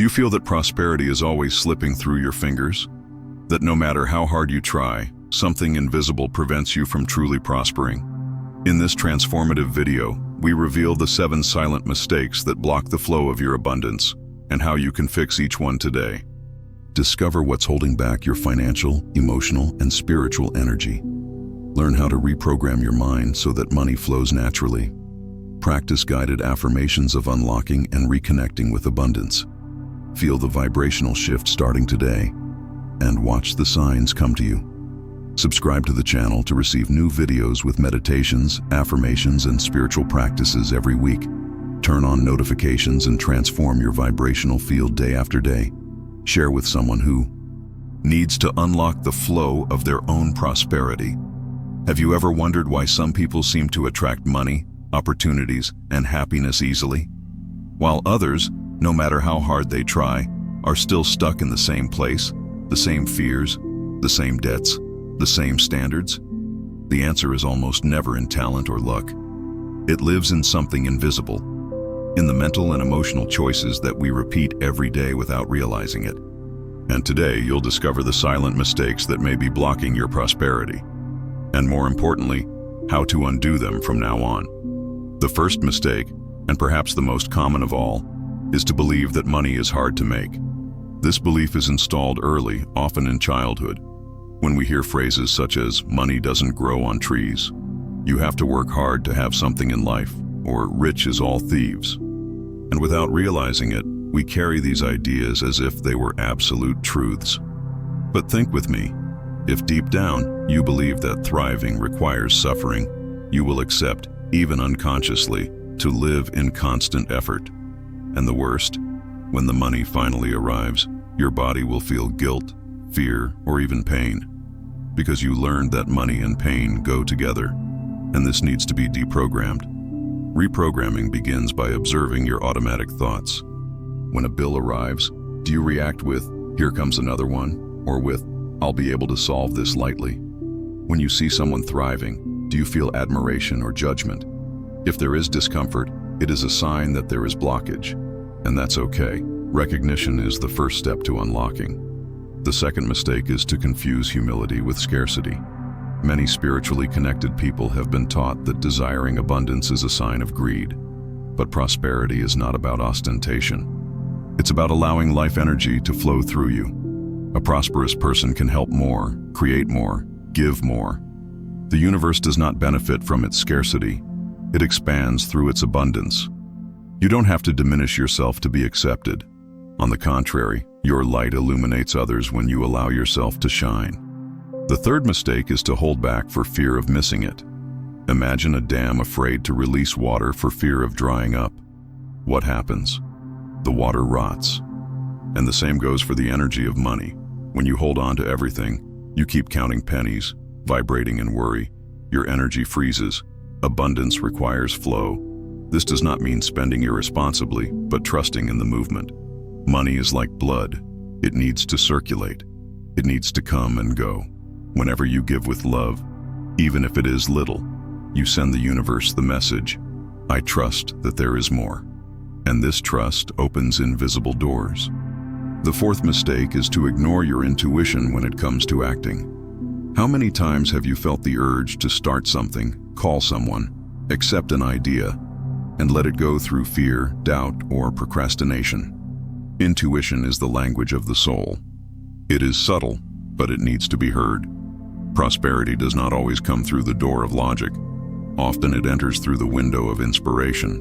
Do you feel that prosperity is always slipping through your fingers? That no matter how hard you try, something invisible prevents you from truly prospering? In this transformative video, we reveal the 7 silent mistakes that block the flow of your abundance and how you can fix each one today. Discover what's holding back your financial, emotional, and spiritual energy. Learn how to reprogram your mind so that money flows naturally. Practice guided affirmations of unlocking and reconnecting with abundance. Feel the vibrational shift starting today, and watch the signs come to you. Subscribe to the channel to receive new videos with meditations, affirmations, and spiritual practices every week. Turn on notifications and transform your vibrational field day after day. Share with someone who needs to unlock the flow of their own prosperity. Have you ever wondered why some people seem to attract money, opportunities, and happiness easily, while others, no matter how hard they try, are still stuck in the same place, the same fears, the same debts, the same standards? The answer is almost never in talent or luck. It lives in something invisible, in the mental and emotional choices that we repeat every day without realizing it. And today, you'll discover the silent mistakes that may be blocking your prosperity, and more importantly, how to undo them from now on. The first mistake, and perhaps the most common of all, is to believe that money is hard to make. This belief is installed early, often in childhood, when we hear phrases such as, "money doesn't grow on trees," "you have to work hard to have something in life," or "rich is all thieves." And without realizing it, we carry these ideas as if they were absolute truths. But think with me, if deep down you believe that thriving requires suffering, you will accept, even unconsciously, to live in constant effort. And the worst, when the money finally arrives, your body will feel guilt, fear, or even pain, because you learned that money and pain go together, and this needs to be deprogrammed. Reprogramming begins by observing your automatic thoughts. When a bill arrives, do you react with, "Here comes another one," or with, "I'll be able to solve this lightly"? When you see someone thriving, do you feel admiration or judgment? If there is discomfort, it is a sign that there is blockage, and that's okay. Recognition is the first step to unlocking. The second mistake is to confuse humility with scarcity. Many spiritually connected people have been taught that desiring abundance is a sign of greed. But prosperity is not about ostentation. It's about allowing life energy to flow through you. A prosperous person can help more, create more, give more. The universe does not benefit from its scarcity. It expands through its abundance. You don't have to diminish yourself to be accepted. On the contrary, your light illuminates others when you allow yourself to shine. The third mistake is to hold back for fear of missing it. Imagine a dam afraid to release water for fear of drying up. What happens? The water rots. And the same goes for the energy of money. When you hold on to everything, you keep counting pennies, vibrating in worry, your energy freezes. Abundance requires flow. This does not mean spending irresponsibly, but trusting in the movement. Money is like blood. It needs to circulate. It needs to come and go. Whenever you give with love, even if it is little, you send the universe the message, "I trust that there is more." And this trust opens invisible doors. The fourth mistake is to ignore your intuition when it comes to acting. How many times have you felt the urge to start something, call someone, accept an idea, and let it go through fear, doubt, or procrastination? Intuition is the language of the soul. It is subtle, but it needs to be heard. Prosperity does not always come through the door of logic. Often it enters through the window of inspiration.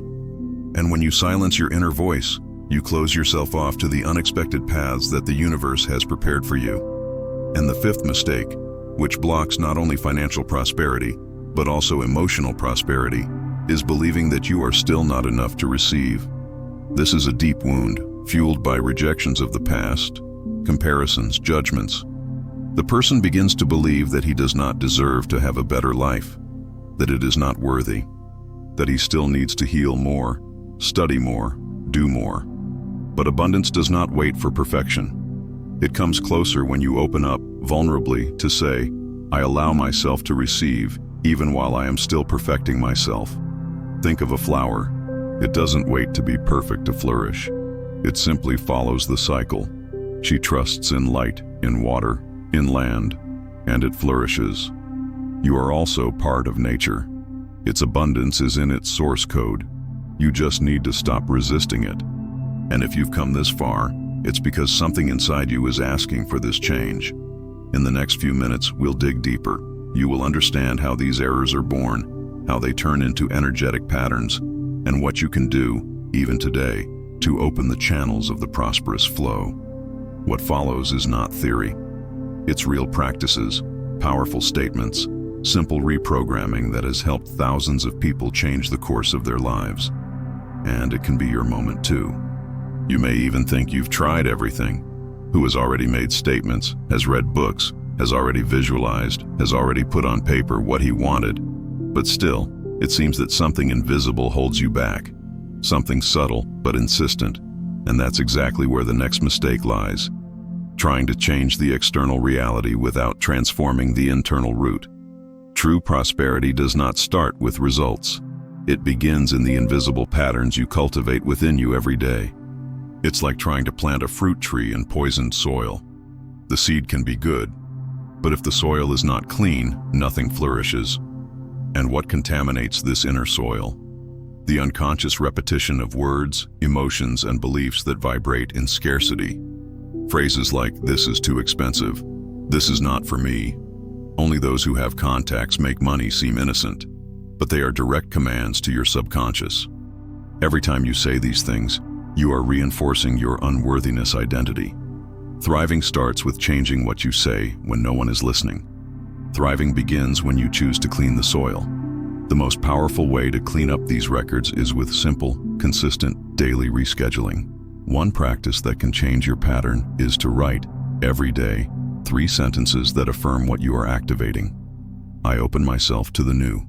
And when you silence your inner voice, you close yourself off to the unexpected paths that the universe has prepared for you. And the fifth mistake, which blocks not only financial prosperity, but also emotional prosperity, is believing that you are still not enough to receive. This is a deep wound, fueled by rejections of the past, comparisons, judgments. The person begins to believe that he does not deserve to have a better life, that it is not worthy, that he still needs to heal more, study more, do more. But abundance does not wait for perfection. It comes closer when you open up, vulnerably, to say, "I allow myself to receive, even while I am still perfecting myself." Think of a flower. It doesn't wait to be perfect to flourish. It simply follows the cycle. She trusts in light, in water, in land, and it flourishes. You are also part of nature. Its abundance is in its source code. You just need to stop resisting it. And if you've come this far, it's because something inside you is asking for this change. In the next few minutes, we'll dig deeper. You will understand how these errors are born, how they turn into energetic patterns, and what you can do, even today, to open the channels of the prosperous flow. What follows is not theory. It's real practices, powerful statements, simple reprogramming that has helped thousands of people change the course of their lives. And it can be your moment too. You may even think you've tried everything. Who has already made statements, has read books, has already visualized, has already put on paper what he wanted. But still, it seems that something invisible holds you back. Something subtle but insistent. And that's exactly where the next mistake lies. Trying to change the external reality without transforming the internal root. True prosperity does not start with results. It begins in the invisible patterns you cultivate within you every day. It's like trying to plant a fruit tree in poisoned soil. The seed can be good, but if the soil is not clean, nothing flourishes. And what contaminates this inner soil? The unconscious repetition of words, emotions, and beliefs that vibrate in scarcity. Phrases like, "This is too expensive," "This is not for me." Only those who have contacts make money seem innocent, but they are direct commands to your subconscious. Every time you say these things, you are reinforcing your unworthiness identity. Thriving starts with changing what you say when no one is listening. Thriving begins when you choose to clean the soil. The most powerful way to clean up these records is with simple, consistent, daily rescheduling. One practice that can change your pattern is to write, every day, 3 sentences that affirm what you are activating. I open myself to the new.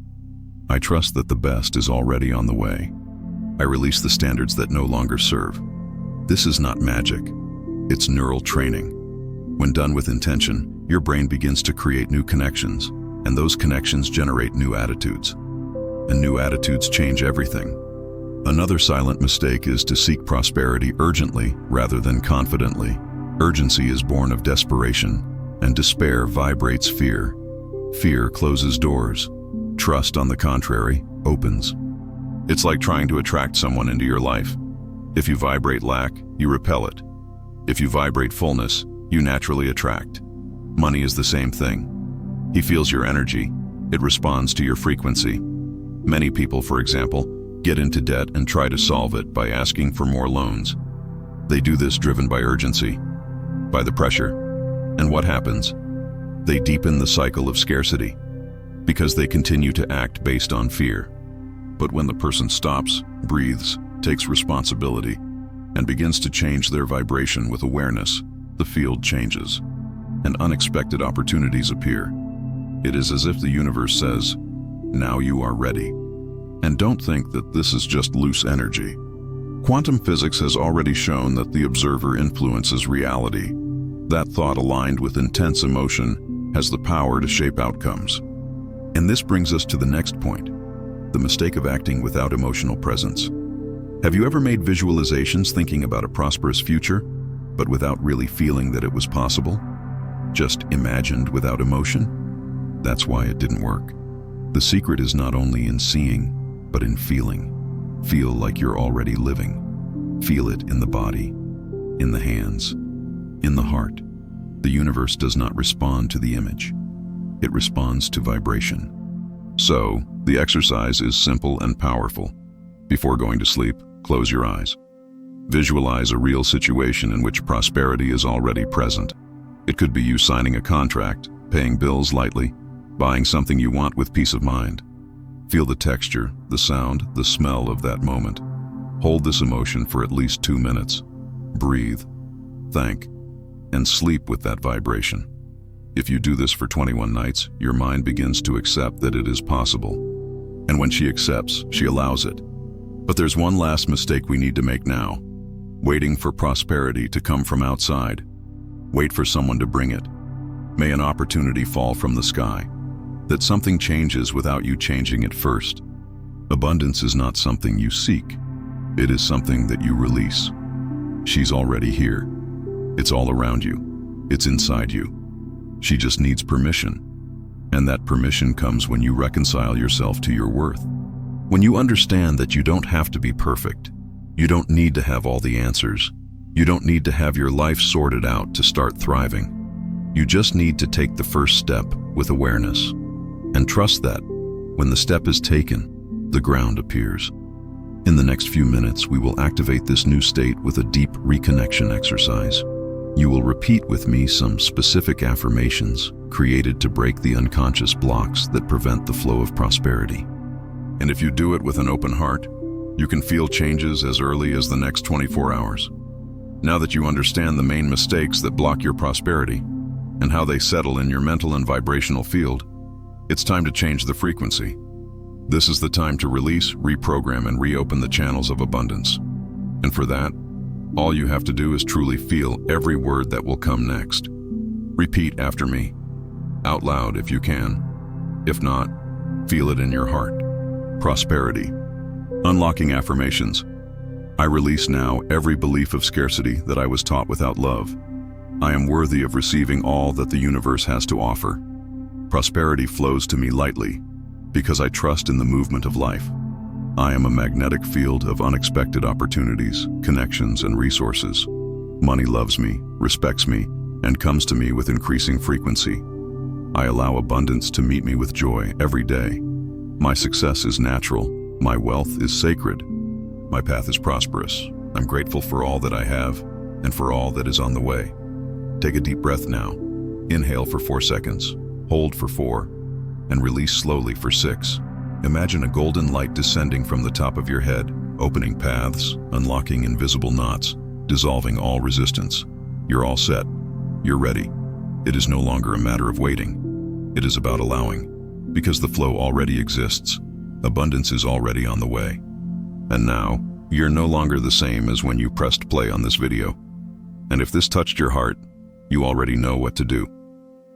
I trust that the best is already on the way. I release the standards that no longer serve. This is not magic. It's neural training. When done with intention, your brain begins to create new connections, and those connections generate new attitudes. And new attitudes change everything. Another silent mistake is to seek prosperity urgently rather than confidently. Urgency is born of desperation, and despair vibrates fear. Fear closes doors. Trust, on the contrary, opens. It's like trying to attract someone into your life. If you vibrate lack, you repel it. If you vibrate fullness, you naturally attract. Money is the same thing. He feels your energy. It responds to your frequency. Many people, for example, get into debt and try to solve it by asking for more loans. They do this driven by urgency, by the pressure. And what happens? They deepen the cycle of scarcity because they continue to act based on fear. But when the person stops, breathes, takes responsibility, and begins to change their vibration with awareness, the field changes, and unexpected opportunities appear. It is as if the universe says, "Now you are ready." And don't think that this is just loose energy. Quantum physics has already shown that the observer influences reality. That thought aligned with intense emotion has the power to shape outcomes. And this brings us to the next point, the mistake of acting without emotional presence. Have you ever made visualizations thinking about a prosperous future, but without really feeling that it was possible? Just imagined without emotion? That's why it didn't work. The secret is not only in seeing, but in feeling. Feel like you're already living. Feel it in the body, in the hands, in the heart. The universe does not respond to the image. It responds to vibration. So, the exercise is simple and powerful. Before going to sleep, close your eyes. Visualize a real situation in which prosperity is already present. It could be you signing a contract, paying bills lightly, buying something you want with peace of mind. Feel the texture, the sound, the smell of that moment. Hold this emotion for at least 2 minutes. Breathe, thank, and sleep with that vibration. If you do this for 21 nights, your mind begins to accept that it is possible. And when she accepts, she allows it. But there's one last mistake we need to make now. Waiting for prosperity to come from outside. Wait for someone to bring it. May an opportunity fall from the sky. That something changes without you changing it first. Abundance is not something you seek. It is something that you release. She's already here. It's all around you. It's inside you. She just needs permission. And that permission comes when you reconcile yourself to your worth. When you understand that you don't have to be perfect. You don't need to have all the answers. You don't need to have your life sorted out to start thriving. You just need to take the first step with awareness. And trust that, when the step is taken, the ground appears. In the next few minutes, we will activate this new state with a deep reconnection exercise. You will repeat with me some specific affirmations created to break the unconscious blocks that prevent the flow of prosperity. And if you do it with an open heart, you can feel changes as early as the next 24 hours. Now that you understand the main mistakes that block your prosperity and how they settle in your mental and vibrational field, it's time to change the frequency. This is the time to release, reprogram, and reopen the channels of abundance. And for that, all you have to do is truly feel every word that will come next. Repeat after me, out loud if you can. If not, feel it in your heart. Prosperity. Unlocking affirmations. I release now every belief of scarcity that I was taught without love. I am worthy of receiving all that the universe has to offer. Prosperity flows to me lightly because I trust in the movement of life. I am a magnetic field of unexpected opportunities, connections, and resources. Money loves me, respects me, and comes to me with increasing frequency. I allow abundance to meet me with joy every day. My success is natural. My wealth is sacred. My path is prosperous. I'm grateful for all that I have and for all that is on the way. Take a deep breath now. Inhale for 4 seconds, hold for 4, and release slowly for 6. Imagine a golden light descending from the top of your head, opening paths, unlocking invisible knots, dissolving all resistance. You're all set. You're ready. It is no longer a matter of waiting. It is about allowing. Because the flow already exists. Abundance is already on the way. And now, you're no longer the same as when you pressed play on this video. And if this touched your heart, you already know what to do.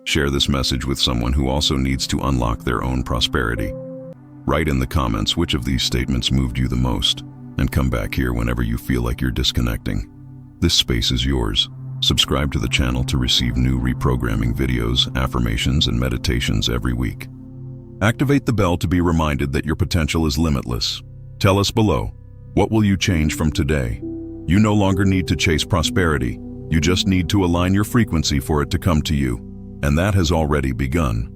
Share this message with someone who also needs to unlock their own prosperity. Write in the comments which of these statements moved you the most, and come back here whenever you feel like you're disconnecting. This space is yours. Subscribe to the channel to receive new reprogramming videos, affirmations, and meditations every week. Activate the bell to be reminded that your potential is limitless. Tell us below, what will you change from today? You no longer need to chase prosperity. You just need to align your frequency for it to come to you. And that has already begun.